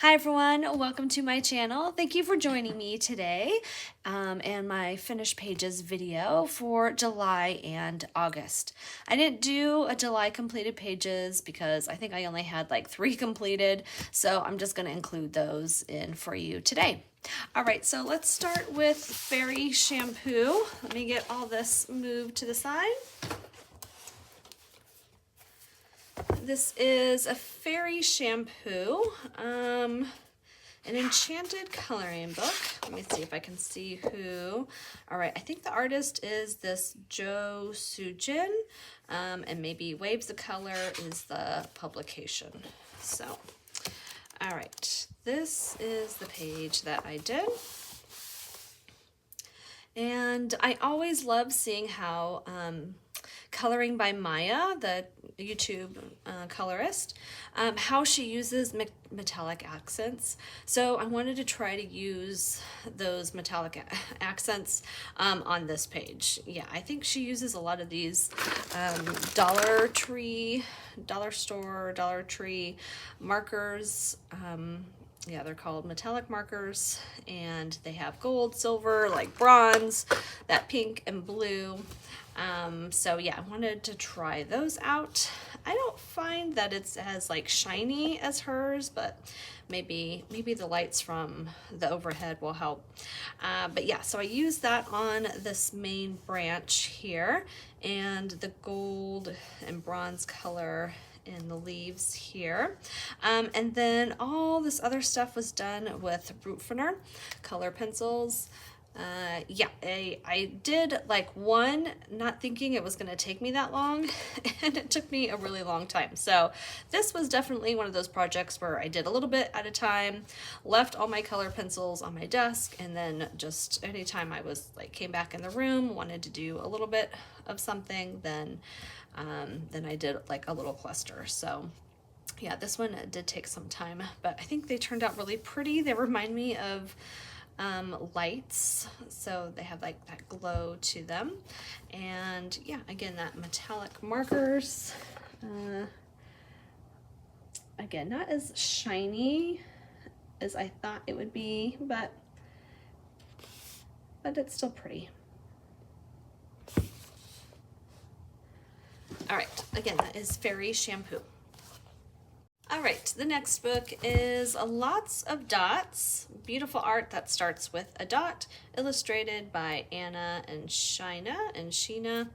Hi everyone, welcome to my channel. Thank you for joining me today and my finished pages video for July and August. I didn't do a July completed pages because I think I only had like 3 completed, so I'm just going to include those in for you today. All right, so let's start with Fairy Shampoo. Let me get all this moved to the side. This is a Fairy Shampoo, an Enchanted coloring book. Let me see if I can see who. All right, I think the artist is this Jo Sujin, and maybe Waves of Color is the publication. So, all right, this is the page that I did. And I always love seeing how Coloring by Maya, the YouTube colorist, how she uses metallic accents. So I wanted to try to use those metallic accents on this page. Yeah, I think she uses a lot of these Dollar Tree markers. Yeah, they're called metallic markers, and they have gold, silver, like bronze, that pink and blue. So yeah, I wanted to try those out. I don't find that it's as like shiny as hers, but maybe the lights from the overhead will help. But yeah, so I used that on this main branch here, and the gold and bronze color in the leaves here. And then all this other stuff was done with Brutfener color pencils. Yeah, I did like one, not thinking it was going to take me that long, and it took me a really long time. So this was definitely one of those projects where I did a little bit at a time, left all my color pencils on my desk, and then just anytime I was like came back in the room, wanted to do a little bit of something, then I did like a little cluster. So yeah, this one did take some time, but I think they turned out really pretty. They remind me of lights, so they have like that glow to them. And yeah, again, that metallic markers, again, not as shiny as I thought it would be, but it's still pretty. All right, again, that is Fairy Shampoo. All right, the next book is Lots of Dots, beautiful art that starts with a dot, illustrated by Anna and Sheena,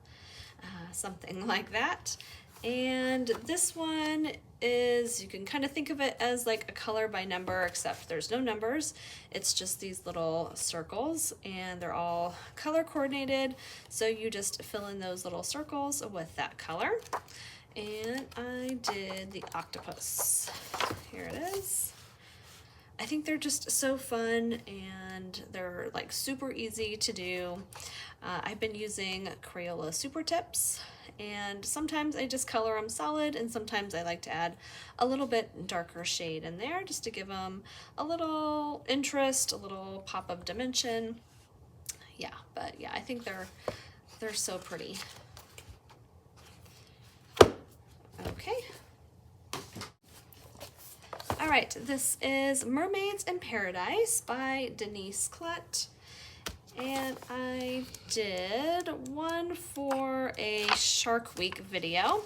something like that. And this one is, you can kind of think of it as like a color by number, except there's no numbers. It's just these little circles, and they're all color coordinated. So you just fill in those little circles with that color. And I did the octopus. Here it is. I think they're just so fun, and they're like super easy to do. I've been using Crayola Super Tips, and sometimes I just color them solid, and sometimes I like to add a little bit darker shade in there just to give them a little interest, a little pop of dimension. Yeah, but yeah, I think they're so pretty. Okay. All right, this is Mermaids in Paradise by Denise Klett. And I did one for a Shark Week video.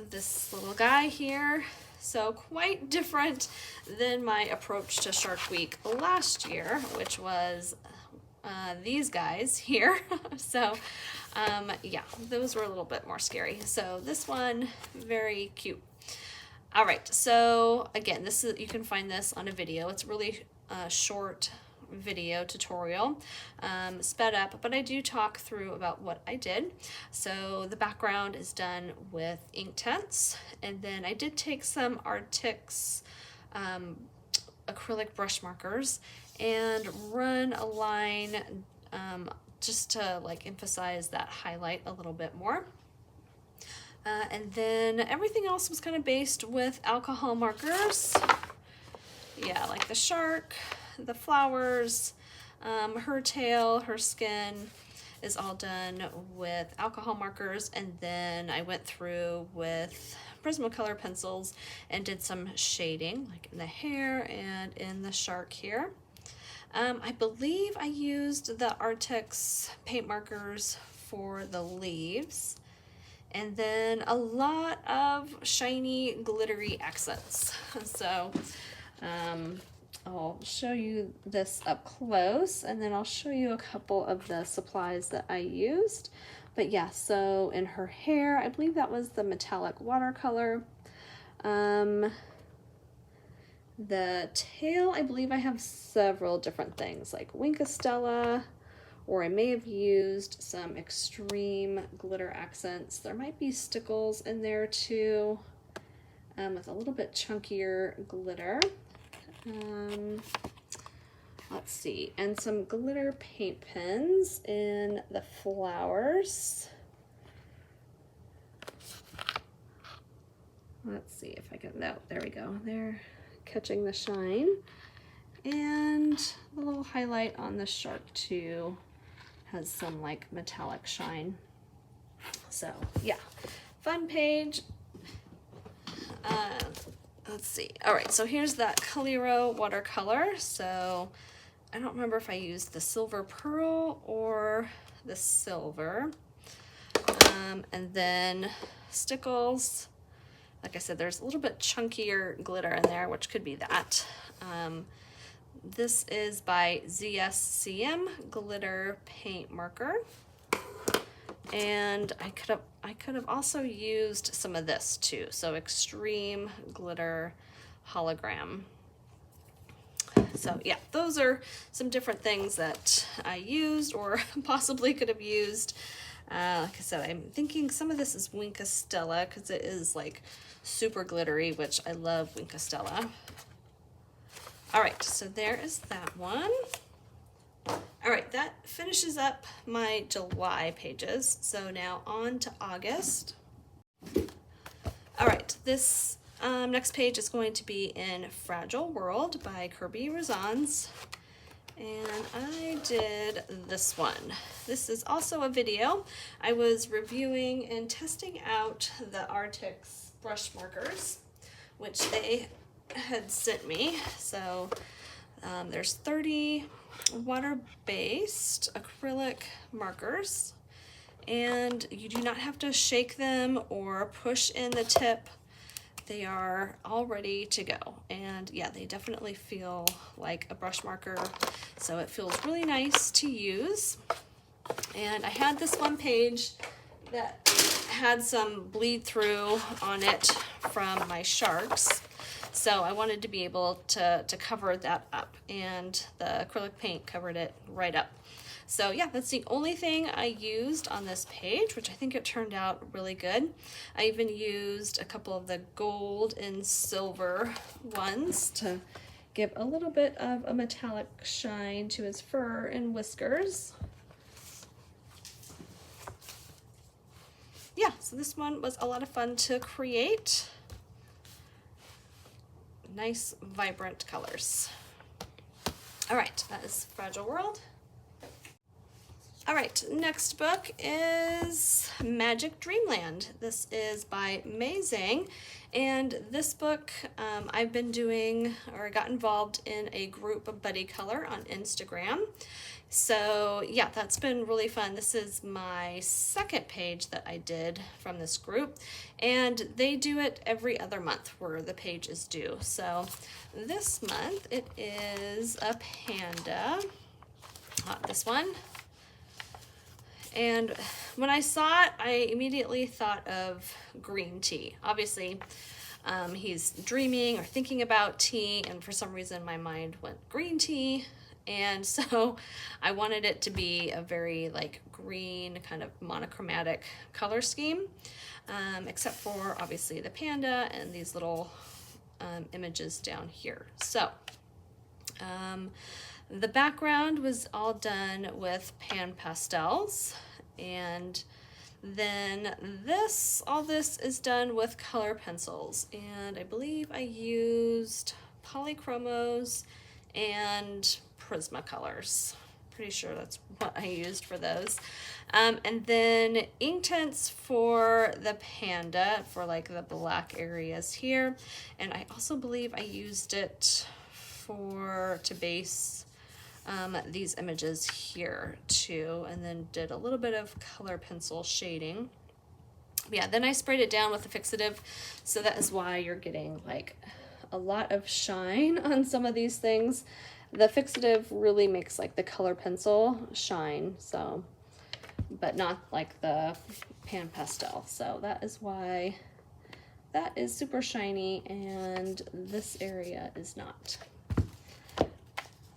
This little guy here. So quite different than my approach to Shark Week last year, which was these guys here. So yeah, those were a little bit more scary. So this one, very cute. All right, so again, this is, you can find this on a video. It's really short video tutorial, sped up, but I do talk through about what I did. So the background is done with Inktense, and then I did take some Artix acrylic brush markers and run a line just to like emphasize that highlight a little bit more. And then everything else was kind of based with alcohol markers. Yeah, like the shark, the flowers, her tail, her skin is all done with alcohol markers. And then I went through with Prismacolor pencils and did some shading, like in the hair and in the shark here. I believe I used the Artix paint markers for the leaves, and then a lot of shiny glittery accents. So I'll show you this up close, and then I'll show you a couple of the supplies that I used. But yeah, so in her hair, I believe that was the metallic watercolor. The tail, I believe I have several different things, like Winkostella, or I may have used some extreme glitter accents. There might be stickles in there too, with a little bit chunkier glitter. Let's see, and some glitter paint pens in the flowers. Let's see if I can, no, there we go. They're catching the shine. And the little highlight on the shark too has some like metallic shine. So yeah, fun page. Let's see. All right, so here's that Calero watercolor. So I don't remember if I used the silver pearl or the silver. And then stickles. Like I said, there's a little bit chunkier glitter in there, which could be that. This is by ZSCM Glitter Paint Marker. And I could have also used some of this too. So Extreme Glitter Hologram. So yeah, those are some different things that I used or possibly could have used. Like I said, I'm thinking some of this is Winkostella because it is like super glittery, which I love Winkostella. All right, so there is that one. All right, that finishes up my July pages. So now on to August. All right, this next page is going to be in Fragile World by Kirby Razans. And I did this one. This is also a video. I was reviewing and testing out the Artix brush markers, which they had sent me. So there's 30 water-based acrylic markers, and you do not have to shake them or push in the tip. They are all ready to go, and yeah, they definitely feel like a brush marker, so it feels really nice to use. And I had this one page that had some bleed through on it from my sharks, so I wanted to be able to cover that up, and the acrylic paint covered it right up. So yeah, that's the only thing I used on this page, which I think it turned out really good. I even used a couple of the gold and silver ones to give a little bit of a metallic shine to his fur and whiskers. Yeah, so this one was a lot of fun to create. Nice, vibrant colors. All right, that is Fragile World. All right, next book is Magic Dreamland. This is by Mei Zhang, and this book I've been doing or got involved in a group buddy color on Instagram. So yeah, that's been really fun. This is my second page that I did from this group, and they do it every other month where the page is due. So this month it is a panda, this one. And when I saw it, I immediately thought of green tea. Obviously, he's dreaming or thinking about tea, and for some reason my mind went green tea. And so I wanted it to be a very like green kind of monochromatic color scheme, except for obviously the panda and these little images down here. So the background was all done with pan pastels, and then all this is done with color pencils, and I believe I used polychromos and Prismacolors. Pretty sure that's what I used for those. And then ink tints for the panda for like the black areas here. And I also believe I used it to base these images here too, and then did a little bit of color pencil shading. Yeah, then I sprayed it down with the fixative, so that is why you're getting like a lot of shine on some of these things. The fixative really makes like the color pencil shine, so, but not like the pan pastel. So that is why that is super shiny and this area is not.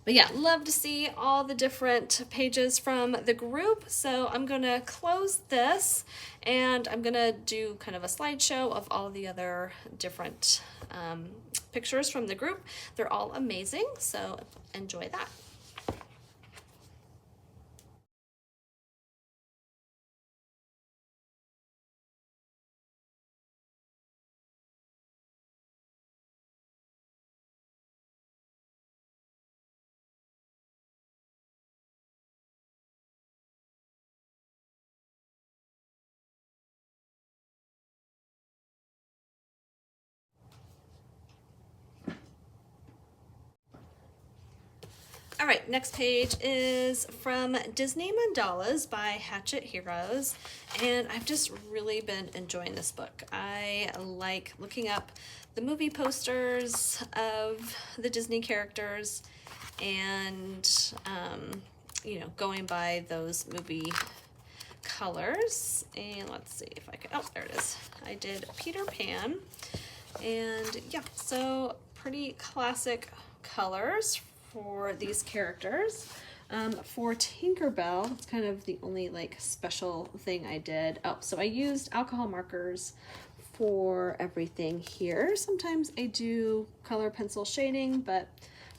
But yeah, love to see all the different pages from the group. So I'm gonna close this and I'm gonna do kind of a slideshow of all the other different pictures from the group. They're all amazing, so enjoy that. All right, next page is from Disney Mandalas by Hatchet Heroes, and I've just really been enjoying this book. I like looking up the movie posters of the Disney characters and, you know, going by those movie colors. And let's see if I can, oh, there it is. I did Peter Pan, and yeah, so pretty classic colors for these characters. For Tinkerbell, it's kind of the only like special thing I did. Oh, so I used alcohol markers for everything here. Sometimes I do color pencil shading, but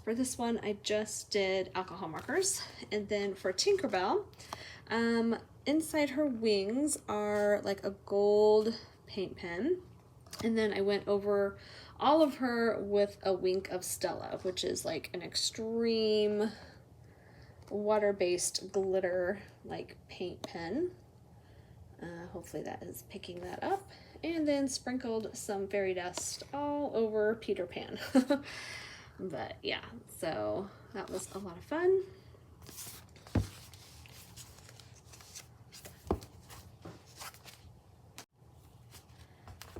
for this one I just did alcohol markers. And then for Tinkerbell, inside her wings are like a gold paint pen. And then I went over all of her with a Wink of Stella, which is like an extreme water-based glitter like paint pen. Hopefully that is picking that up. And then sprinkled some fairy dust all over Peter Pan. But yeah, so that was a lot of fun.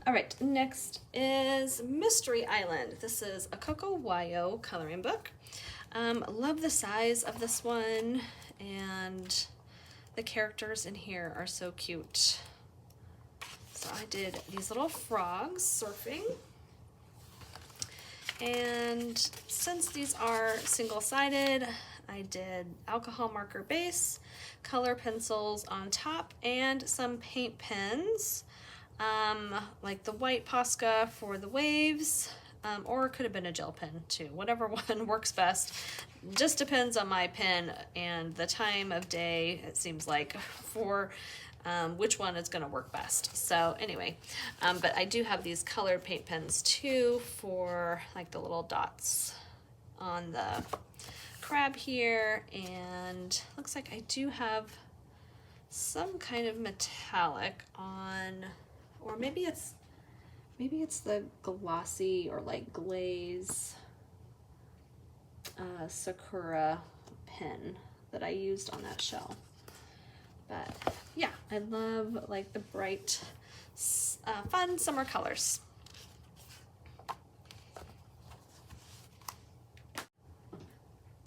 All right, next is Mystery Island. This is a Coco Wayo coloring book. Love the size of this one, and the characters in here are so cute. So I did these little frogs surfing. And since these are single-sided, I did alcohol marker base, color pencils on top, and some paint pens. Like the white Posca for the waves, or it could have been a gel pen too. Whatever one works best. Just depends on my pen and the time of day, it seems like, for which one is going to work best. So anyway, but I do have these colored paint pens too for like the little dots on the crab here, and looks like I do have some kind of metallic on, or maybe it's the glossy or like glaze Sakura pen that I used on that shell. But yeah, I love like the bright, fun summer colors.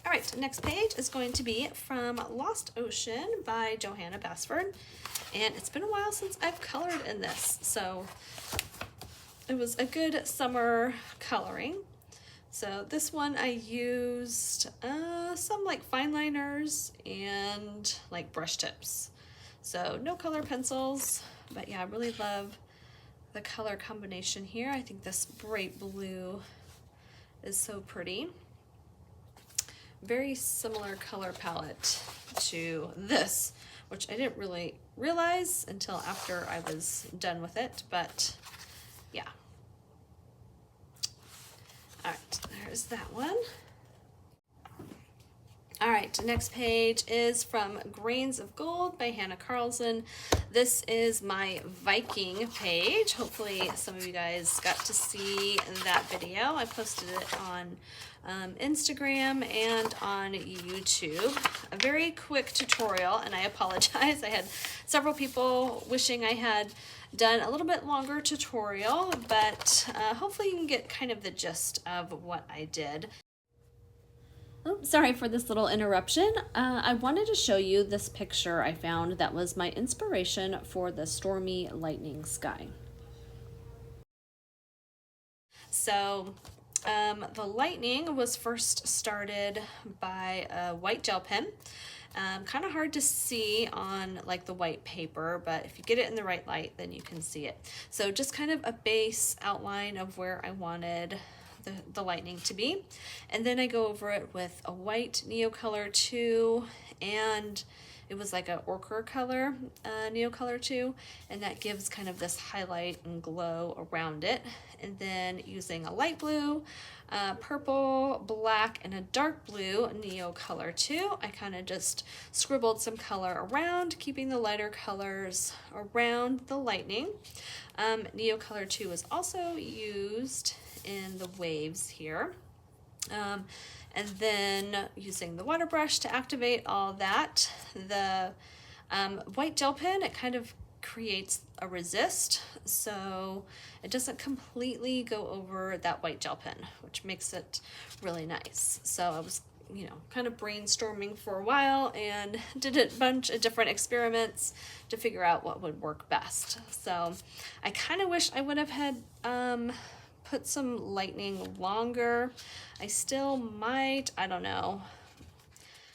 All right, next page is going to be from Lost Ocean by Johanna Basford. And it's been a while since I've colored in this, so it was a good summer coloring. So this one I used some like fine liners and like brush tips. So no color pencils, but yeah, I really love the color combination here. I think this bright blue is so pretty. Very similar color palette to this, which I didn't really realize until after I was done with it, but yeah. All right, there's that one. All right, next page is from Grains of Gold by Hannah Carlson. This is my Viking page. Hopefully some of you guys got to see that video. I posted it on Instagram and on YouTube. A very quick tutorial, and I apologize. I had several people wishing I had done a little bit longer tutorial, but hopefully you can get kind of the gist of what I did. Oh, sorry for this little interruption. I wanted to show you this picture I found that was my inspiration for the stormy lightning sky. So the lightning was first started by a white gel pen. Kind of hard to see on like the white paper, but if you get it in the right light, then you can see it. So just kind of a base outline of where I wanted the lightning to be, and then I go over it with a white Neocolor 2, and it was like a ochre color Neocolor 2, and that gives kind of this highlight and glow around it. And then using a light blue, purple, black, and a dark blue Neocolor 2, I kind of just scribbled some color around, keeping the lighter colors around the lightning. Neocolor 2 is also used in the waves here. And then using the water brush to activate all that. The white gel pen, it kind of creates a resist, so it doesn't completely go over that white gel pen, which makes it really nice. So I was, you know, kind of brainstorming for a while and did a bunch of different experiments to figure out what would work best. So I kind of wish I would have had put some lightning longer. I still might, I don't know.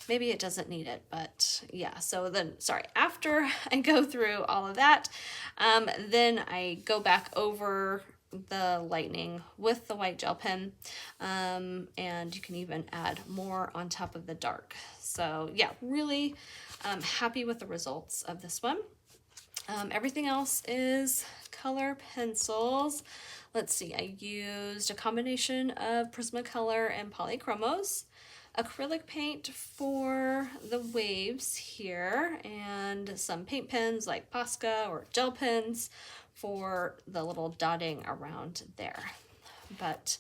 Maybe it doesn't need it, but yeah. So then, sorry, after I go through all of that, then I go back over the lightning with the white gel pen, and you can even add more on top of the dark. So yeah, really happy with the results of this one. Everything else is color pencils. Let's see, I used a combination of Prismacolor and Polychromos, acrylic paint for the waves here, and some paint pens like Posca or gel pens for the little dotting around there. But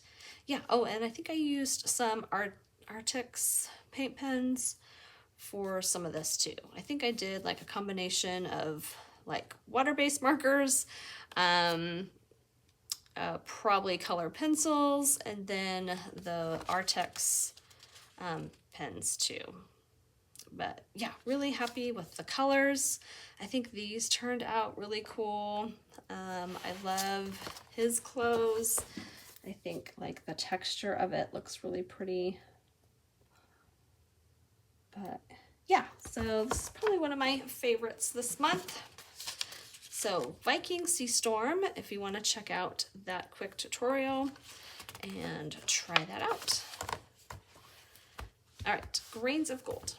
yeah, oh, and I think I used some Arctics paint pens for some of this too. I think I did like a combination of like water-based markers, probably color pencils, and then the Arctics pens too. But yeah, really happy with the colors. I think these turned out really cool. I love his clothes. I think like the texture of it looks really pretty. But yeah, so this is probably one of my favorites this month. So Viking Sea Storm, if you want to check out that quick tutorial and try that out. All right, Grains of Gold.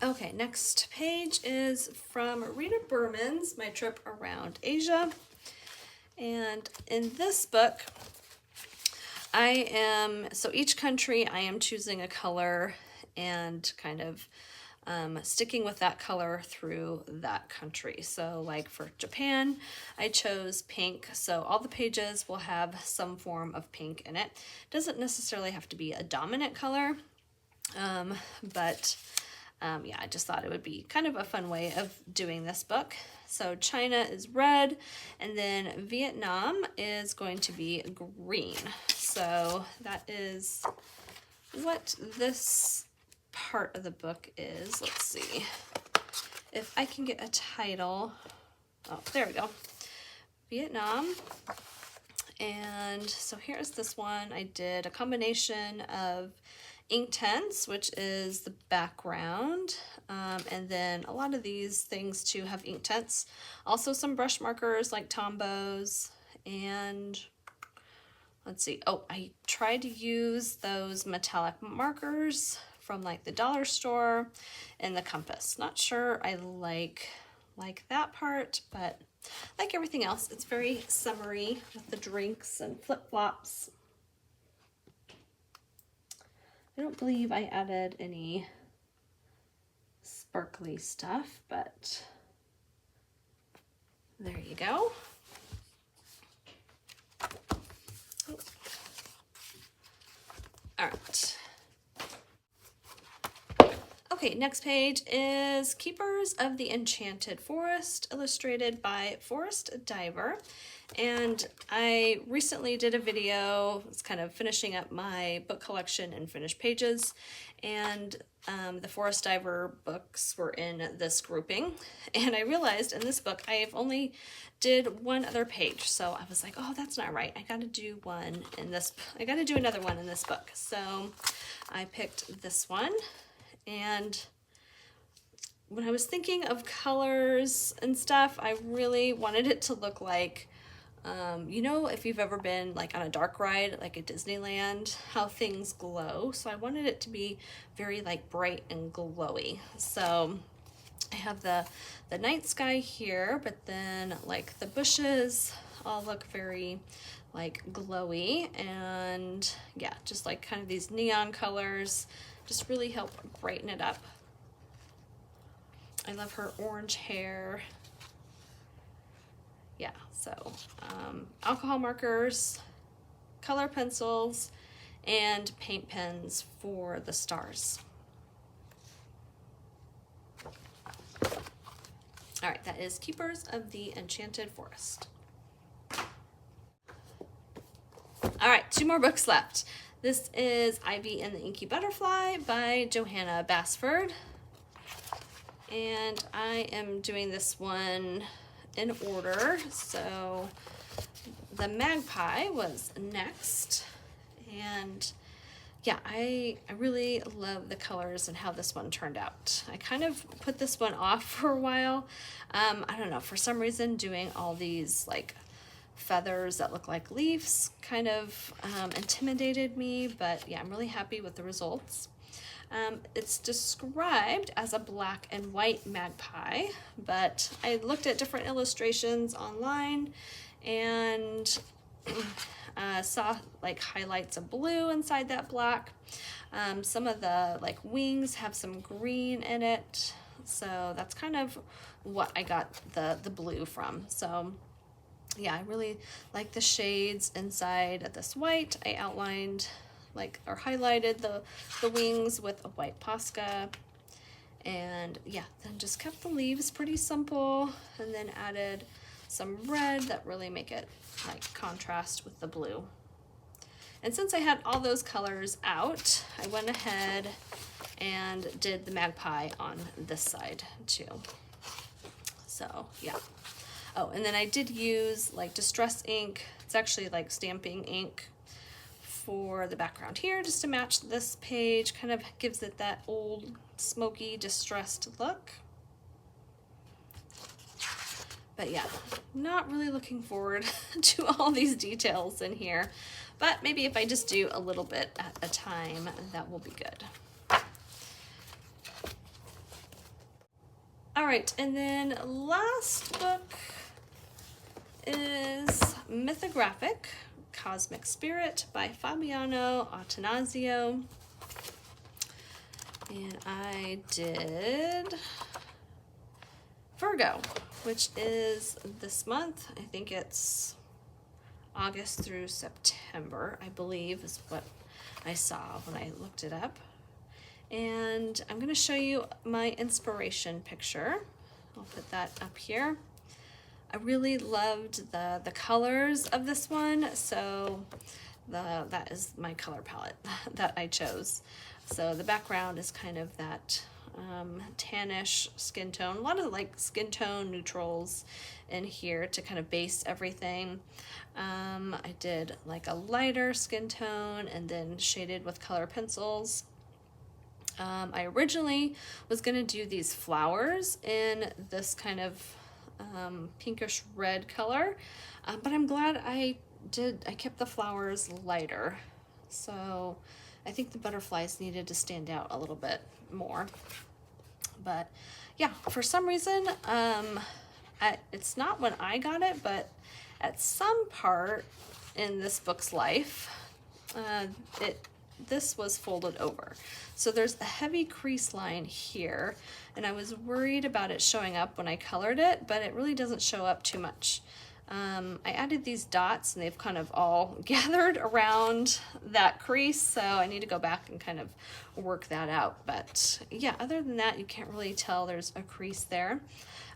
Okay, next page is from Rita Berman's My Trip Around Asia. And in this book, so each country I am choosing a color and kind of sticking with that color through that country. So like for Japan, I chose pink. So all the pages will have some form of pink in it. Doesn't necessarily have to be a dominant color, but yeah, I just thought it would be kind of a fun way of doing this book. So China is red, and then Vietnam is going to be green. So that is what this part of the book is. Let's see if I can get a title. Oh, there we go. Vietnam. And so here's this one. I did a combination of Inktense, which is the background, and then a lot of these things too have Inktense. Also some brush markers like Tombows, and let's see. Oh, I tried to use those metallic markers from like the dollar store and the compass. Not sure I like that part, but like everything else, it's very summery with the drinks and flip-flops. I don't believe I added any sparkly stuff, but there you go. All right. Okay, next page is Keepers of the Enchanted Forest, illustrated by Forest Diver. And I recently did a video, it's kind of finishing up my book collection and finished pages, and the Forest Diver books were in this grouping. And I realized in this book I've only did one other page, so I was like, oh, that's not right. I got to do one in this. I got to do another one in this book. So I picked this one. And when I was thinking of colors and stuff, I really wanted it to look like, you know, if you've ever been like on a dark ride, like at Disneyland, how things glow. So I wanted it to be very like bright and glowy. So I have the night sky here, but then like the bushes all look very like glowy, and yeah, just like kind of these neon colors just really help brighten it up. I love her orange hair. Yeah, so alcohol markers, color pencils, and paint pens for the stars. All right, that is Keepers of the Enchanted Forest. All right, 2 more books left. This is Ivy and the Inky Butterfly by Johanna Basford. And I am doing this one in order. So the Magpie was next. And yeah, I really love the colors and how this one turned out. I kind of put this one off for a while. I don't know, for some reason doing all these like feathers that look like leaves kind of intimidated me, but yeah, I'm really happy with the results. It's described as a black and white magpie, but I looked at different illustrations online and saw like highlights of blue inside that black. Some of the like wings have some green in it, so that's kind of what I got the blue from. So yeah, I really like the shades inside of this white. I outlined like or highlighted the wings with a white Posca, and yeah, then just kept the leaves pretty simple, and then added some red that really make it like contrast with the blue. And since I had all those colors out, I went ahead and did the magpie on this side too. So yeah. Oh, and then I did use like distress ink. It's actually like stamping ink for the background here, just to match this page. Kind of gives it that old smoky distressed look. But yeah, not really looking forward to all these details in here. But maybe if I just do a little bit at a time, that will be good. All right, and then last book is Mythographic, Cosmic Spirit by Fabiano Attanasio. And I did Virgo, which is this month. I think it's August through September, I believe is what I saw when I looked it up. And I'm going to show you my inspiration picture. I'll put that up here. I really loved the colors of this one, so that is my color palette that I chose. So the background is kind of that tannish skin tone, a lot of like skin tone neutrals in here to kind of base everything. I did like a lighter skin tone and then shaded with color pencils. I originally was going to do these flowers in this kind of pinkish red color, but I'm glad I kept the flowers lighter. So I think the butterflies needed to stand out a little bit more. But yeah, for some reason, it's not when I got it, but at some part in this book's life, it this was folded over. So there's a heavy crease line here, and I was worried about it showing up when I colored it, but it really doesn't show up too much. I added these dots and they've kind of all gathered around that crease, so I need to go back and kind of work that out. But yeah, other than that, you can't really tell there's a crease there.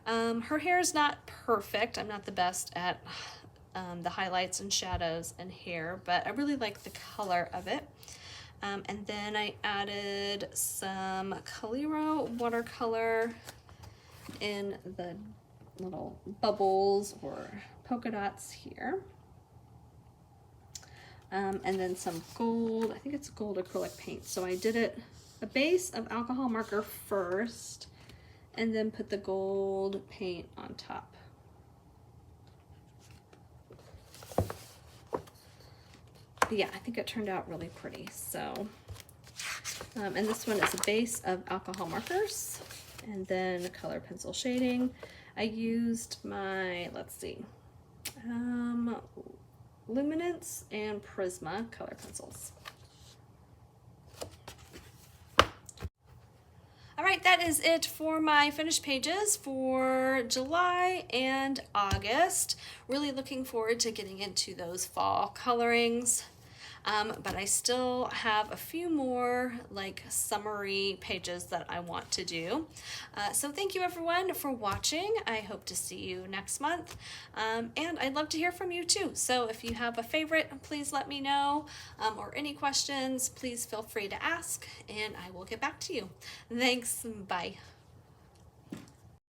Her hair is not perfect. I'm not the best at the highlights and shadows and hair, but I really like the color of it. And then I added some Calero watercolor in the little bubbles or polka dots here. And then some gold, I think it's gold acrylic paint. So I did it a base of alcohol marker first, and then put the gold paint on top. But yeah, I think it turned out really pretty. So, and this one is a base of alcohol markers, and then color pencil shading. I used my, let's see, Luminance and Prisma color pencils. All right, that is it for my finished pages for July and August. Really looking forward to getting into those fall colorings. But I still have a few more like summary pages that I want to do. So thank you everyone for watching. I hope to see you next month. And I'd love to hear from you too. So if you have a favorite, please let me know, or any questions, please feel free to ask and I will get back to you. Thanks, bye.